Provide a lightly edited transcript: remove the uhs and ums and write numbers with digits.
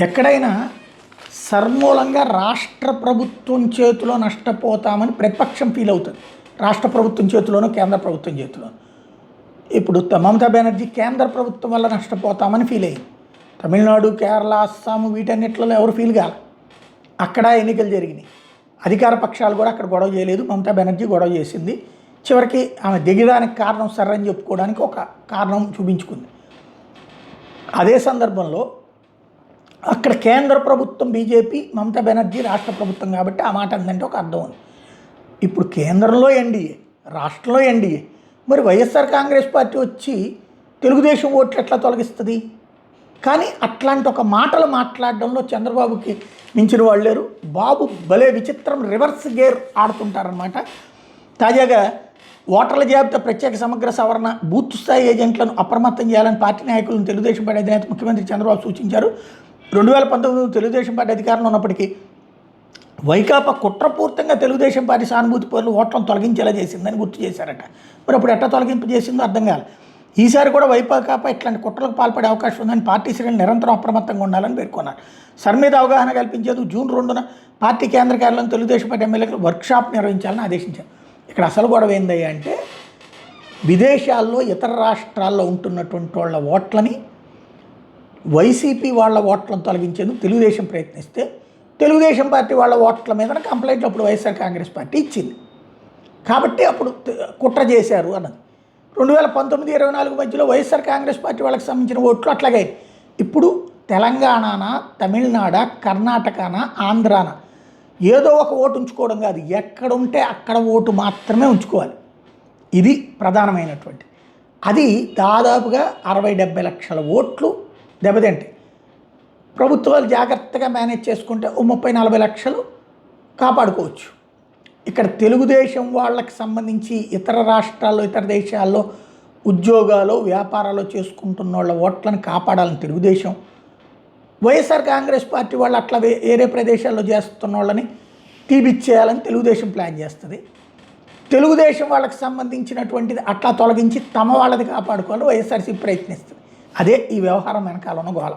ఎక్కడైనా సర్మూలంగా రాష్ట్ర ప్రభుత్వం చేతిలో నష్టపోతామని ప్రతిపక్షం ఫీల్ అవుతుంది. రాష్ట్ర ప్రభుత్వం చేతిలోనూ కేంద్ర ప్రభుత్వం చేతిలోనూ. ఇప్పుడు మమతా బెనర్జీ కేంద్ర ప్రభుత్వం వల్ల నష్టపోతామని ఫీల్ అయ్యింది. తమిళనాడు, కేరళ, అస్సాము వీటన్నిటిలో ఎవరు ఫీల్ కాల. అక్కడ ఎన్నికలు జరిగినాయి. అధికార పక్షాలు కూడా అక్కడ గొడవ చేయలేదు, మమతా బెనర్జీ గొడవ చేసింది. చివరికి ఆమె దిగడానికి కారణం సర్రని చెప్పుకోవడానికి ఒక కారణం చూపించుకుంది. అదే సందర్భంలో అక్కడ కేంద్ర ప్రభుత్వం బీజేపీ, మమతా బెనర్జీ రాష్ట్ర ప్రభుత్వం కాబట్టి ఆ మాట అందంటే ఒక అర్థం ఉంది. ఇప్పుడు కేంద్రంలో ఎన్డీఏ, రాష్ట్రంలో ఎన్డీఏ, మరి వైఎస్ఆర్ కాంగ్రెస్ పార్టీ వచ్చి తెలుగుదేశం ఓట్లు ఎట్లా తొలగిస్తుంది? కానీ అట్లాంటి ఒక మాటలు మాట్లాడడంలో చంద్రబాబుకి మించిన వాళ్ళు లేరు. బాబు భలే విచిత్రం రివర్స్ గేర్ ఆడుతుంటారనమాట. తాజాగా ఓటర్ల జాబితా ప్రత్యేక సమగ్ర సవరణ, బూత్ స్థాయి ఏజెంట్లను అప్రమత్తం చేయాలని పార్టీ నాయకులను తెలుగుదేశం పార్టీ అధినేత ముఖ్యమంత్రి చంద్రబాబు సూచించారు. 2019 తెలుగుదేశం పార్టీ అధికారంలో ఉన్నప్పటికీ వైకాపా కుట్రపూర్తంగా తెలుగుదేశం పార్టీ సానుభూతి పనులు ఓట్లను తొలగించేలా చేసిందని గుర్తు చేశారట. మరి అప్పుడు ఎట్లా తొలగింపు చేసిందో అర్థం కాదు. ఈసారి కూడా వైకాపా ఇట్లాంటి కుట్రలకు పాల్పడే అవకాశం ఉందని పార్టీ శ్రేణులు నిరంతరం అప్రమత్తంగా ఉండాలని పేర్కొన్నారు. సర్ మీద అవగాహన కల్పించేందుకు జూన్ 2న పార్టీ కేంద్ర కార్యాలయం తెలుగుదేశం పార్టీ ఎమ్మెల్యేలకు వర్క్షాప్ నిర్వహించాలని ఆదేశించారు. ఇక్కడ అసలు గొడవ ఏందయ్యా అంటే, విదేశాల్లో ఇతర రాష్ట్రాల్లో ఉంటున్నటువంటి వాళ్ళ ఓట్లని వైసీపీ వాళ్ళ ఓట్లను తొలగించేందుకు తెలుగుదేశం ప్రయత్నిస్తే తెలుగుదేశం పార్టీ వాళ్ళ ఓట్ల మీద కంప్లైంట్లు అప్పుడు వైఎస్ఆర్ కాంగ్రెస్ పార్టీ ఇచ్చింది. కాబట్టి అప్పుడు కుట్ర చేశారు అన్నది. 2019-24 మధ్యలో వైఎస్ఆర్ కాంగ్రెస్ పార్టీ వాళ్ళకి సంబంధించిన ఓట్లు అట్లాగే. ఇప్పుడు తెలంగాణన, తమిళనాడ, కర్ణాటకన, ఆంధ్రాన ఏదో ఒక ఓటు ఉంచుకోవడం కాదు, ఎక్కడుంటే అక్కడ ఓటు మాత్రమే ఉంచుకోవాలి. ఇది ప్రధానమైనటువంటి. అది దాదాపుగా 60-70 లక్షల ఓట్లు దెబ్బతింటాయి. ప్రభుత్వాలు జాగ్రత్తగా మేనేజ్ చేసుకుంటే 30-40 లక్షలు కాపాడుకోవచ్చు. ఇక్కడ తెలుగుదేశం వాళ్ళకి సంబంధించి ఇతర రాష్ట్రాల్లో, ఇతర దేశాల్లో ఉద్యోగాలు, వ్యాపారాలు చేసుకుంటున్న వాళ్ళ ఓట్లను కాపాడాలని తెలుగుదేశం, వైఎస్ఆర్ కాంగ్రెస్ పార్టీ వాళ్ళు అట్లా వేరే ప్రదేశాల్లో చేస్తున్న వాళ్ళని తీపిచ్చేయాలని తెలుగుదేశం ప్లాన్ చేస్తుంది. తెలుగుదేశం వాళ్ళకి సంబంధించినటువంటిది అట్లా తొలగించి తమ వాళ్ళది కాపాడుకోవాలని వైఎస్ఆర్సీ ప్రయత్నిస్తుంది. అదే ఈ వ్యవహారం వెనకాల ఉన్న గోల.